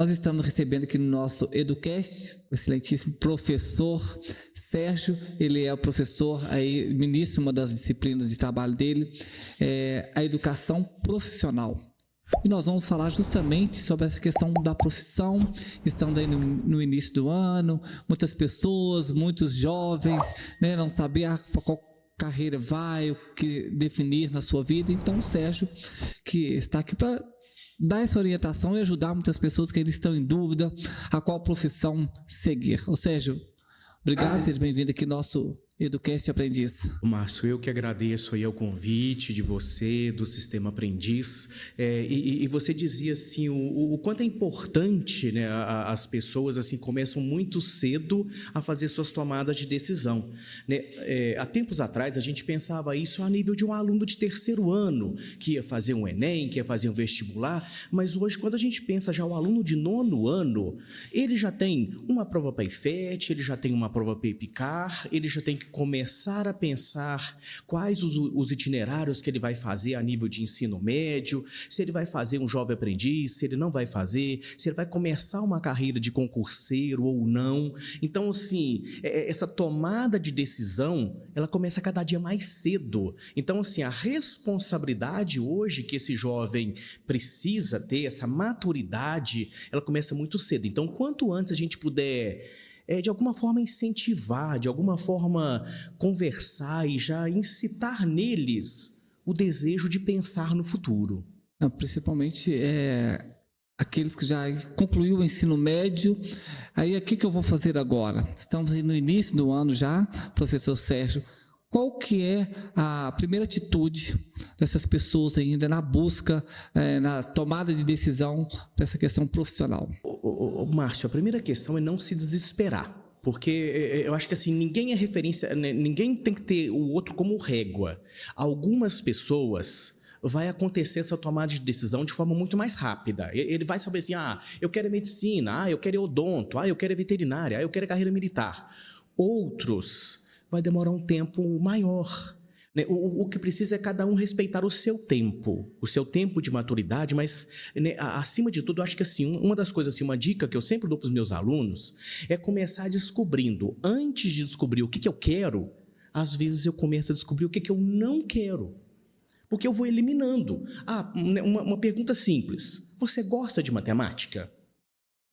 Nós estamos recebendo aqui no nosso EduCast o excelentíssimo professor Sérgio. Ele é o professor, aí, ministro, uma das disciplinas de trabalho dele, a educação profissional. E nós vamos falar justamente sobre essa questão da profissão. Estamos aí no início do ano, muitas pessoas, muitos jovens, né, não sabem para qual carreira vai, o que definir na sua vida. Então o Sérgio, que está aqui para dar essa orientação e ajudar muitas pessoas que ainda estão em dúvida a qual profissão seguir. Ô Sérgio, obrigado, seja bem-vindo aqui no nosso EduCast Aprendiz. Márcio, eu que agradeço aí o convite de você, do Sistema Aprendiz, e você dizia assim, o quanto é importante, né, as pessoas assim, começam muito cedo a fazer suas tomadas de decisão, né? Há tempos atrás a gente pensava isso a nível de um aluno de terceiro ano, que ia fazer um Enem, que ia fazer um vestibular, mas hoje quando a gente pensa já o aluno de nono ano, ele já tem uma prova para IFET, ele já tem uma prova para EPICAR, ele já tem que começar a pensar quais os itinerários que ele vai fazer a nível de ensino médio, se ele vai fazer um jovem aprendiz, se ele não vai fazer, se ele vai começar uma carreira de concurseiro ou não. Então, assim, essa tomada de decisão, ela começa cada dia mais cedo. Então, assim, a responsabilidade hoje que esse jovem precisa ter, essa maturidade, ela começa muito cedo. Então, quanto antes a gente puder de alguma forma incentivar, de alguma forma conversar e já incitar neles o desejo de pensar no futuro. Principalmente aqueles que já concluiu o ensino médio. Aí, o que eu vou fazer agora? Estamos aí no início do ano já, professor Sérgio. Qual que é a primeira atitude dessas pessoas ainda na busca, na tomada de decisão dessa questão profissional? Márcio, a primeira questão é não se desesperar. Porque eu acho que assim, ninguém é referência, ninguém tem que ter o outro como régua. Algumas pessoas vai acontecer essa tomada de decisão de forma muito mais rápida. Ele vai saber assim, eu quero medicina, eu quero odonto, eu quero veterinária, eu quero carreira militar. Outros vai demorar um tempo maior. O que precisa é cada um respeitar o seu tempo de maturidade, mas, né, acima de tudo, eu acho que assim, uma das coisas, assim, uma dica que eu sempre dou para os meus alunos é começar descobrindo. Antes de descobrir o que eu quero, às vezes eu começo a descobrir o que eu não quero. Porque eu vou eliminando. Uma pergunta simples. Você gosta de matemática?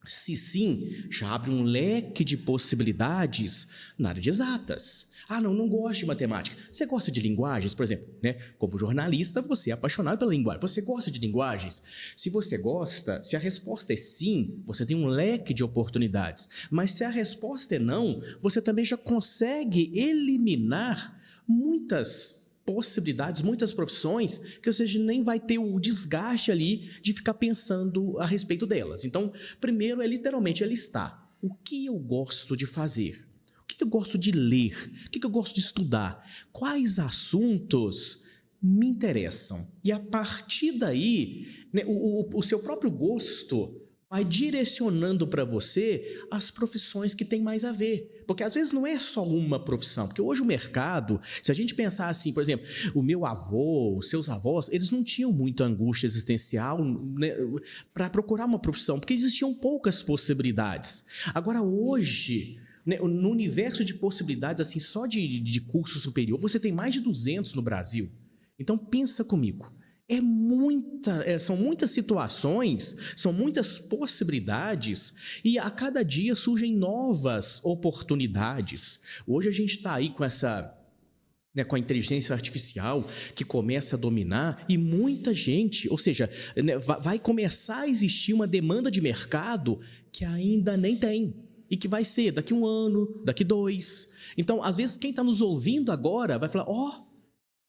Se sim, já abre um leque de possibilidades na área de exatas. Não gosto de matemática. Você gosta de linguagens, por exemplo, né? Como jornalista, você é apaixonado pela linguagem. Você gosta de linguagens? Se você gosta, se a resposta é sim, você tem um leque de oportunidades. Mas se a resposta é não, você também já consegue eliminar muitas possibilidades, muitas profissões, que você nem vai ter o desgaste ali de ficar pensando a respeito delas. Então, primeiro é literalmente listar o que eu gosto de fazer, o que eu gosto de ler, o que eu gosto de estudar, quais assuntos me interessam. E a partir daí, né, o seu próprio gosto vai direcionando para você as profissões que têm mais a ver. Porque às vezes não é só uma profissão. Porque hoje o mercado, se a gente pensar assim, por exemplo, o meu avô, os seus avós, eles não tinham muita angústia existencial, né, para procurar uma profissão, porque existiam poucas possibilidades. Agora hoje, né, no universo de possibilidades, assim, só de curso superior, você tem mais de 200 no Brasil. Então pensa comigo. São muitas situações, são muitas possibilidades e a cada dia surgem novas oportunidades. Hoje a gente está aí com com a inteligência artificial que começa a dominar e muita gente, ou seja, né, vai começar a existir uma demanda de mercado que ainda nem tem e que vai ser daqui 1 ano, daqui 2. Então, às vezes, quem está nos ouvindo agora vai falar,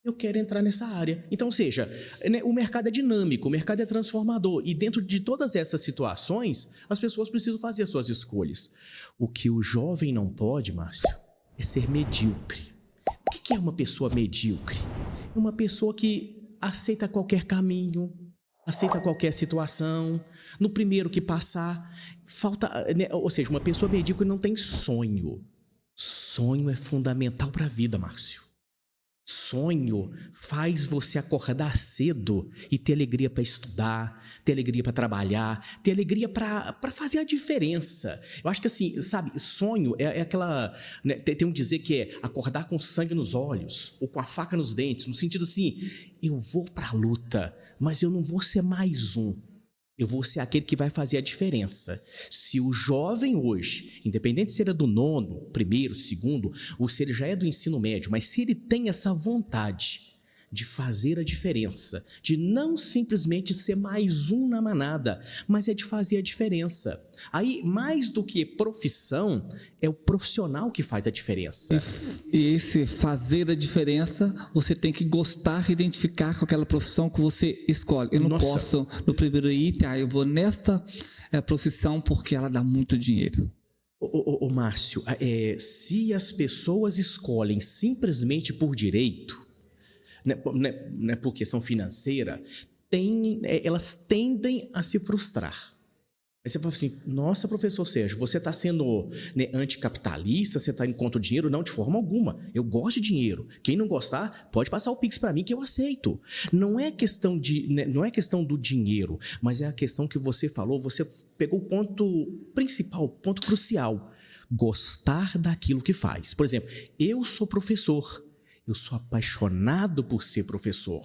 eu quero entrar nessa área. Então, ou seja, né, o mercado é dinâmico, o mercado é transformador. E dentro de todas essas situações, as pessoas precisam fazer as suas escolhas. O que o jovem não pode, Márcio, é ser medíocre. O que é uma pessoa medíocre? É uma pessoa que aceita qualquer caminho, aceita qualquer situação, no primeiro que passar, né, ou seja, uma pessoa medíocre não tem sonho. Sonho é fundamental para a vida, Márcio. sonho faz você acordar cedo e ter alegria para estudar, ter alegria para trabalhar, ter alegria para fazer a diferença. Eu acho que assim, sabe, sonho é aquela, né, tem um dizer que é acordar com sangue nos olhos ou com a faca nos dentes, no sentido assim, eu vou para a luta, mas eu não vou ser mais um. Eu vou ser aquele que vai fazer a diferença. Se o jovem hoje, independente se ele é do nono, primeiro, segundo, ou se ele já é do ensino médio, mas se ele tem essa vontade de fazer a diferença, de não simplesmente ser mais um na manada, mas é de fazer a diferença. Aí, mais do que profissão, é o profissional que faz a diferença. E esse fazer a diferença, você tem que gostar e identificar com aquela profissão que você escolhe. Eu não posso, no primeiro item, eu vou nesta profissão porque ela dá muito dinheiro. Ô Márcio, se as pessoas escolhem simplesmente por direito, não é por questão financeira, elas tendem a se frustrar. Aí você fala assim, nossa, professor Sérgio, você está sendo anticapitalista, você está indo contra o dinheiro? Não, de forma alguma. Eu gosto de dinheiro. Quem não gostar, pode passar o Pix para mim que eu aceito. Não é questão do dinheiro, mas é a questão que você falou, você pegou o ponto principal, o ponto crucial. Gostar daquilo que faz. Por exemplo, eu sou professor. Eu sou apaixonado por ser professor.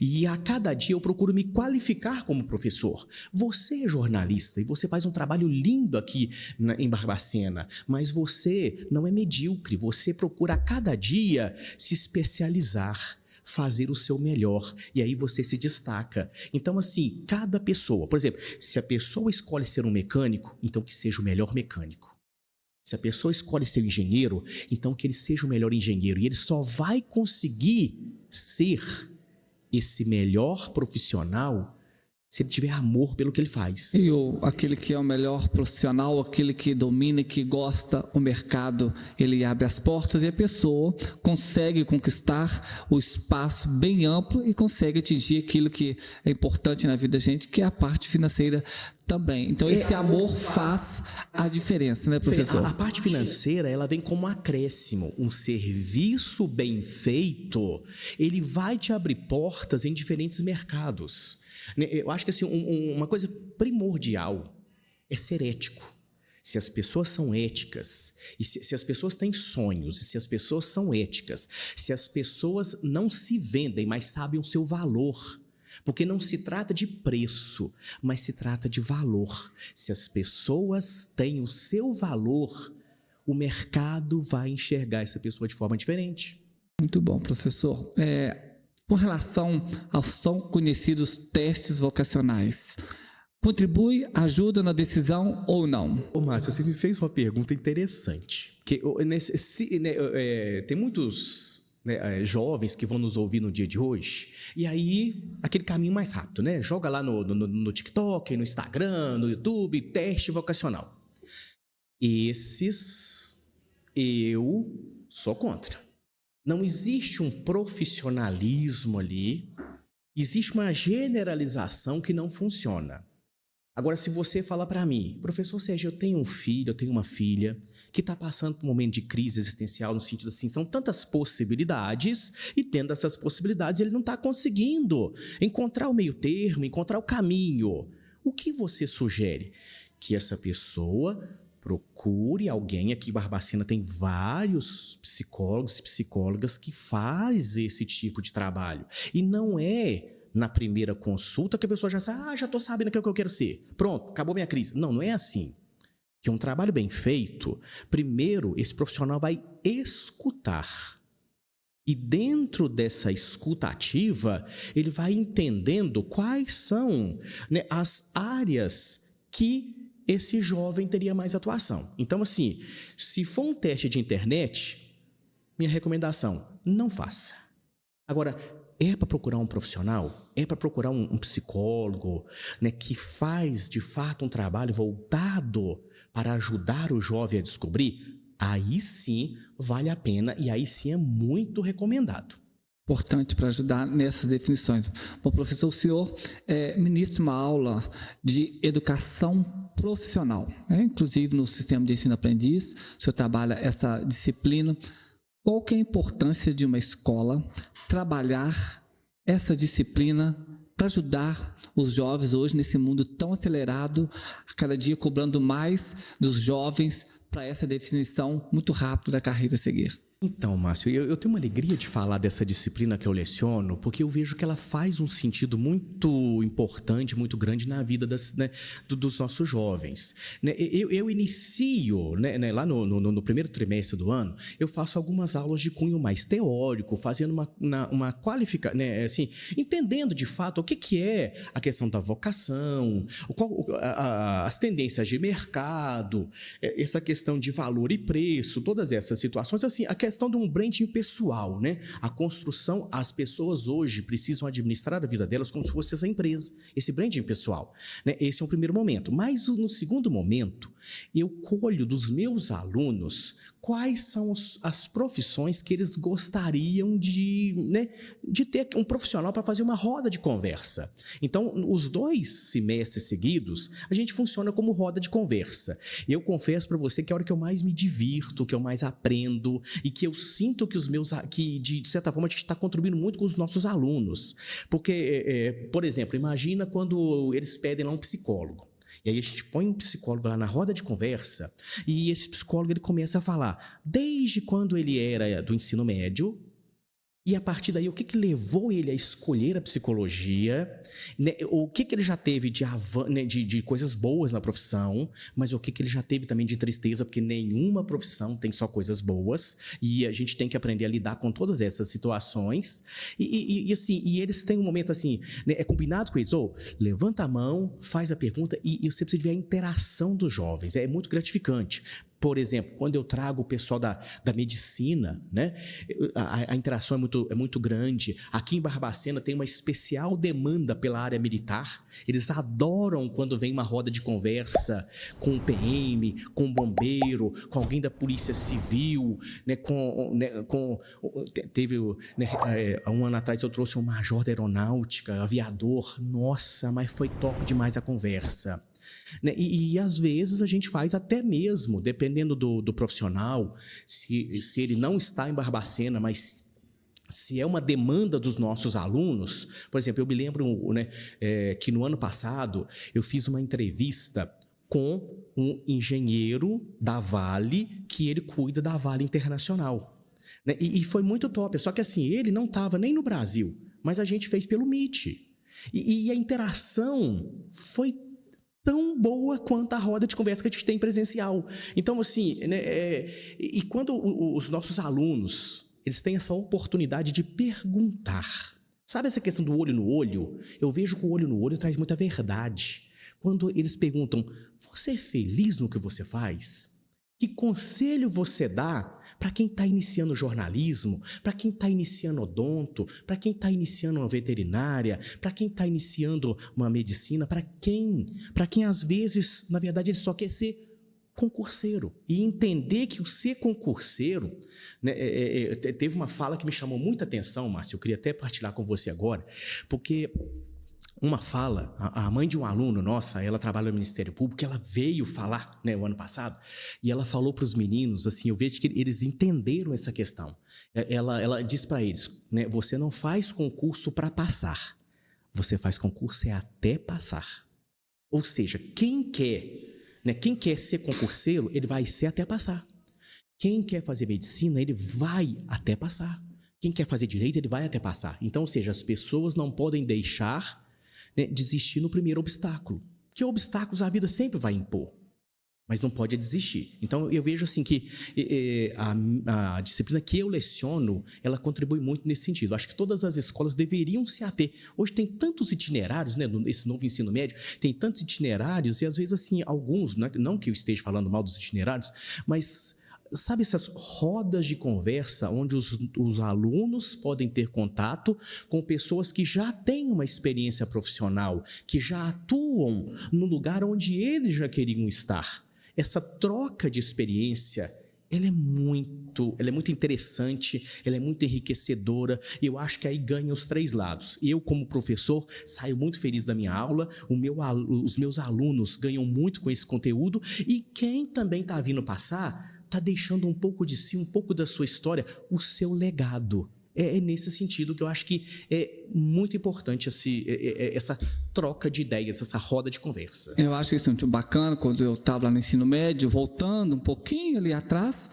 E a cada dia eu procuro me qualificar como professor. Você é jornalista e você faz um trabalho lindo aqui em Barbacena, mas você não é medíocre. Você procura a cada dia se especializar, fazer o seu melhor, e aí você se destaca. Então, assim, cada pessoa, por exemplo, se a pessoa escolhe ser um mecânico, então que seja o melhor mecânico. Se a pessoa escolhe ser engenheiro, então que ele seja o melhor engenheiro. E ele só vai conseguir ser esse melhor profissional se ele tiver amor pelo que ele faz. E aquele que é o melhor profissional, aquele que domina e que gosta o mercado, ele abre as portas e a pessoa consegue conquistar o espaço bem amplo e consegue atingir aquilo que é importante na vida da gente, que é a parte financeira também. Então esse amor faz a diferença, né, professor? A parte financeira, ela vem como um acréscimo. Um serviço bem feito, ele vai te abrir portas em diferentes mercados. Eu acho que assim, uma coisa primordial é ser ético. Se as pessoas são éticas, e se as pessoas têm sonhos, e se as pessoas são éticas, se as pessoas não se vendem, mas sabem o seu valor, porque não se trata de preço, mas se trata de valor. Se as pessoas têm o seu valor, o mercado vai enxergar essa pessoa de forma diferente. Muito bom, professor. Com relação aos tão conhecidos testes vocacionais, contribui, ajuda na decisão ou não? Ô Márcio, você me fez uma pergunta interessante. Tem muitos jovens que vão nos ouvir no dia de hoje, e aí, aquele caminho mais rápido, né? Joga lá no TikTok, no Instagram, no YouTube, teste vocacional. Esses eu sou contra. Não existe um profissionalismo ali, existe uma generalização que não funciona. Agora, se você falar para mim, professor Sérgio, eu tenho um filho, eu tenho uma filha que está passando por um momento de crise existencial, no sentido assim, são tantas possibilidades, e dentro dessas possibilidades ele não está conseguindo encontrar o meio termo, encontrar o caminho. O que você sugere? Que essa pessoa procure alguém. Aqui em Barbacena tem vários psicólogos e psicólogas que fazem esse tipo de trabalho. E não é na primeira consulta que a pessoa já sabe, já estou sabendo o que eu quero ser. Pronto, acabou minha crise. Não é assim. Que um trabalho bem feito, primeiro esse profissional vai escutar. E dentro dessa escuta ativa, ele vai entendendo quais são, as áreas que esse jovem teria mais atuação. Então, assim, se for um teste de internet, minha recomendação, não faça. Agora, é para procurar um profissional, é para procurar um psicólogo, que faz, de fato, um trabalho voltado para ajudar o jovem a descobrir, aí sim vale a pena e aí sim é muito recomendado. Importante para ajudar nessas definições. Bom, professor, o senhor ministra uma aula de educação profissional, inclusive no sistema de ensino aprendiz, o senhor trabalha essa disciplina. Qual que é a importância de uma escola trabalhar essa disciplina para ajudar os jovens hoje nesse mundo tão acelerado, cada dia cobrando mais dos jovens para essa definição muito rápida da carreira a seguir? Então, Márcio, eu tenho uma alegria de falar dessa disciplina que eu leciono, porque eu vejo que ela faz um sentido muito importante, muito grande na vida dos nossos jovens. Eu inicio, lá no primeiro trimestre do ano, eu faço algumas aulas de cunho mais teórico, fazendo uma qualificação, assim, entendendo de fato o que é a questão da vocação, as tendências de mercado, essa questão de valor e preço, todas essas situações, assim, a questão de um branding pessoal, né? A construção, as pessoas hoje precisam administrar a vida delas como se fosse essa empresa, esse branding pessoal, né? Esse é um primeiro momento. Mas no segundo momento, eu colho dos meus alunos quais são as profissões que eles gostariam de ter um profissional para fazer uma roda de conversa. Então, os 2 semestres seguidos, a gente funciona como roda de conversa. Eu confesso para você que é a hora que eu mais me divirto, que eu mais aprendo e que eu sinto que de certa forma a gente está contribuindo muito com os nossos alunos. Porque, por exemplo, imagina quando eles pedem lá um psicólogo. E aí a gente põe um psicólogo lá na roda de conversa e esse psicólogo ele começa a falar desde quando ele era do ensino médio e a partir daí o que levou ele a escolher a psicologia, né? O que ele já teve de coisas boas na profissão, mas o que ele já teve também de tristeza, porque nenhuma profissão tem só coisas boas e a gente tem que aprender a lidar com todas essas situações e eles têm um momento assim, né? É combinado com eles, levanta a mão, faz a pergunta e você precisa ver a interação dos jovens, é muito gratificante. Por exemplo, quando eu trago o pessoal da medicina, né, a interação é muito grande. Aqui em Barbacena tem uma especial demanda pela área militar. Eles adoram quando vem uma roda de conversa com o PM, com o bombeiro, com alguém da Polícia Civil. Teve, um ano atrás eu trouxe um major da aeronáutica, aviador. Nossa, mas foi top demais a conversa. E às vezes a gente faz até mesmo, dependendo do profissional, se ele não está em Barbacena, mas se é uma demanda dos nossos alunos. Por exemplo, eu me lembro que no ano passado eu fiz uma entrevista com um engenheiro da Vale, que ele cuida da Vale Internacional. E foi muito top, só que assim, ele não estava nem no Brasil, mas a gente fez pelo Meet. E a interação foi tão boa quanto a roda de conversa que a gente tem presencial. Então, assim, e quando os nossos alunos, eles têm essa oportunidade de perguntar, sabe essa questão do olho no olho? Eu vejo que o olho no olho traz muita verdade. Quando eles perguntam, você é feliz no que você faz? Que conselho você dá para quem está iniciando jornalismo, para quem está iniciando odonto, para quem está iniciando uma veterinária, para quem está iniciando uma medicina, para quem às vezes, na verdade, ele só quer ser concurseiro e entender que o ser concurseiro, né, teve uma fala que me chamou muita atenção, Márcio, eu queria até partilhar com você agora, porque uma fala, a mãe de um aluno nossa, ela trabalha no Ministério Público, ela veio falar, né, o ano passado, e ela falou para os meninos, assim, eu vejo que eles entenderam essa questão. Ela disse para eles, né, você não faz concurso para passar, você faz concurso até passar. Ou seja, quem quer ser concurseiro, ele vai ser até passar. Quem quer fazer medicina, ele vai até passar. Quem quer fazer direito, ele vai até passar. Então, ou seja, as pessoas não podem deixar, né, desistir no primeiro obstáculo. Porque obstáculos a vida sempre vai impor, mas não pode desistir. Então, eu vejo assim que a disciplina que eu leciono, ela contribui muito nesse sentido. Acho que todas as escolas deveriam se ater. Hoje tem tantos itinerários, né, esse novo ensino médio, tem tantos itinerários e às vezes assim, alguns, não que eu esteja falando mal dos itinerários, mas sabe essas rodas de conversa onde os alunos podem ter contato com pessoas que já têm uma experiência profissional, que já atuam no lugar onde eles já queriam estar. Essa troca de experiência, ela é muito interessante, ela é muito enriquecedora, e eu acho que aí ganha os 3 lados. Eu, como professor, saio muito feliz da minha aula, os meus alunos ganham muito com esse conteúdo, e quem também está vindo passar, está deixando um pouco de si, um pouco da sua história, o seu legado. É nesse sentido que eu acho que é muito importante essa troca de ideias, essa roda de conversa. Eu acho isso muito bacana. Quando eu estava lá no ensino médio, voltando um pouquinho ali atrás,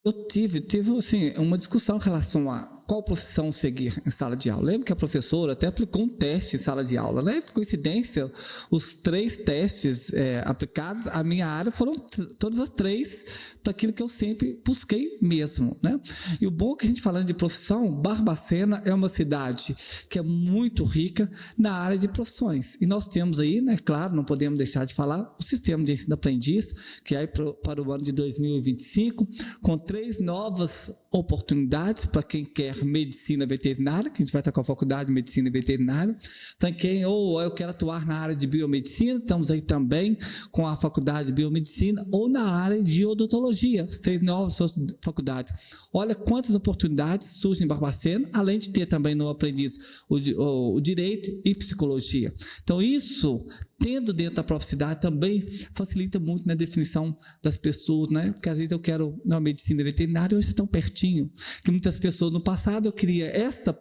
eu tive assim, uma discussão em relação a qual profissão seguir em sala de aula. Lembro que a professora até aplicou um teste em sala de aula, né? Por coincidência, os 3 testes aplicados à minha área foram todas as 3 daquilo que eu sempre busquei mesmo, né? E o bom é que a gente falando de profissão, Barbacena é uma cidade que é muito rica na área de profissões. E nós temos aí, né? Claro, não podemos deixar de falar, o sistema de ensino aprendiz, que é para o ano de 2025, com 3 novas oportunidades para quem quer medicina veterinária, que a gente vai estar com a faculdade de medicina veterinária. Para quem, eu quero atuar na área de biomedicina, estamos aí também com a faculdade de biomedicina, ou na área de odontologia, as 3 novas faculdades. Olha quantas oportunidades surgem em Barbacena, além de ter também no aprendiz o direito e psicologia. Então isso, tendo dentro da própria cidade, também facilita muito na definição das pessoas, né? Porque às vezes eu quero uma medicina veterinária, hoje é tão pertinho, que muitas pessoas no passado eu queria essa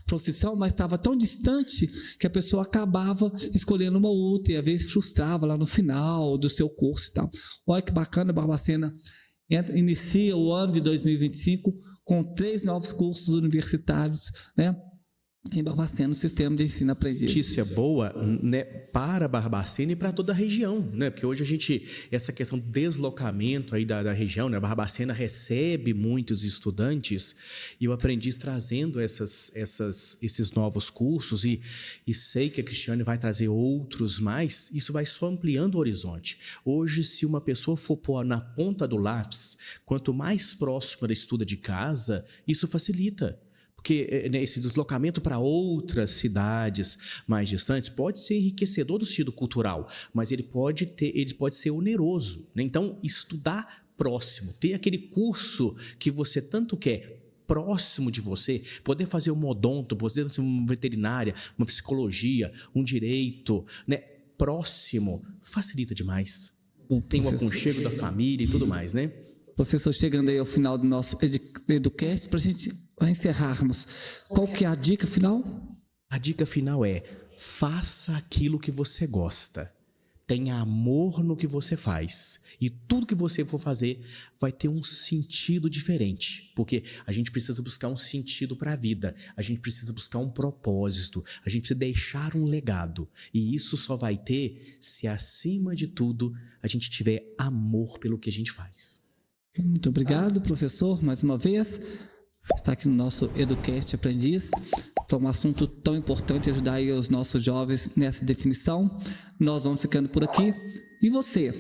profissão, mas estava tão distante que a pessoa acabava escolhendo uma outra e às vezes frustrava lá no final do seu curso e tal. Olha que bacana, Barbacena inicia o ano de 2025 com 3 novos cursos universitários, né? Em Barbacena, no sistema de ensino aprendiz. Notícia boa, né, para Barbacena e para toda a região, né? Porque hoje essa questão do deslocamento aí da região, né? Barbacena recebe muitos estudantes e o aprendiz trazendo esses novos cursos e sei que a Cristiane vai trazer outros mais, isso vai só ampliando o horizonte. Hoje, se uma pessoa for pôr na ponta do lápis, quanto mais próximo ela estuda de casa, isso facilita. Porque esse deslocamento para outras cidades mais distantes pode ser enriquecedor do sentido cultural, mas ele pode ser oneroso, né? Então, estudar próximo, ter aquele curso que você tanto quer próximo de você, poder fazer uma odonto, poder fazer uma veterinária, uma psicologia, um direito, né? Próximo, facilita demais. Tem o aconchego da família e tudo mais, né? Professor, chegando aí ao final do nosso EduCast, para a gente encerrarmos, qual que é a dica final? A dica final é: faça aquilo que você gosta. Tenha amor no que você faz. E tudo que você for fazer vai ter um sentido diferente. Porque a gente precisa buscar um sentido para a vida. A gente precisa buscar um propósito. A gente precisa deixar um legado. E isso só vai ter se, acima de tudo, a gente tiver amor pelo que a gente faz. Muito obrigado, professor, mais uma vez. Está aqui no nosso EduCast Aprendiz. Foi um assunto tão importante, ajudar aí os nossos jovens nessa definição. Nós vamos ficando por aqui. E você?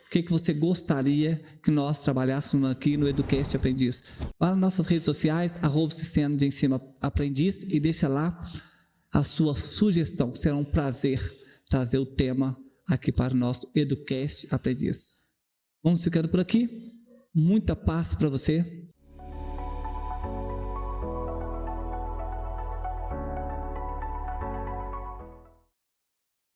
O que você gostaria que nós trabalhássemos aqui no EduCast Aprendiz? Vá nas nossas redes sociais, @Sistema de Ensino Aprendiz, e deixa lá a sua sugestão. Será um prazer trazer o tema aqui para o nosso EduCast Aprendiz. Vamos ficando por aqui. Muita paz para você.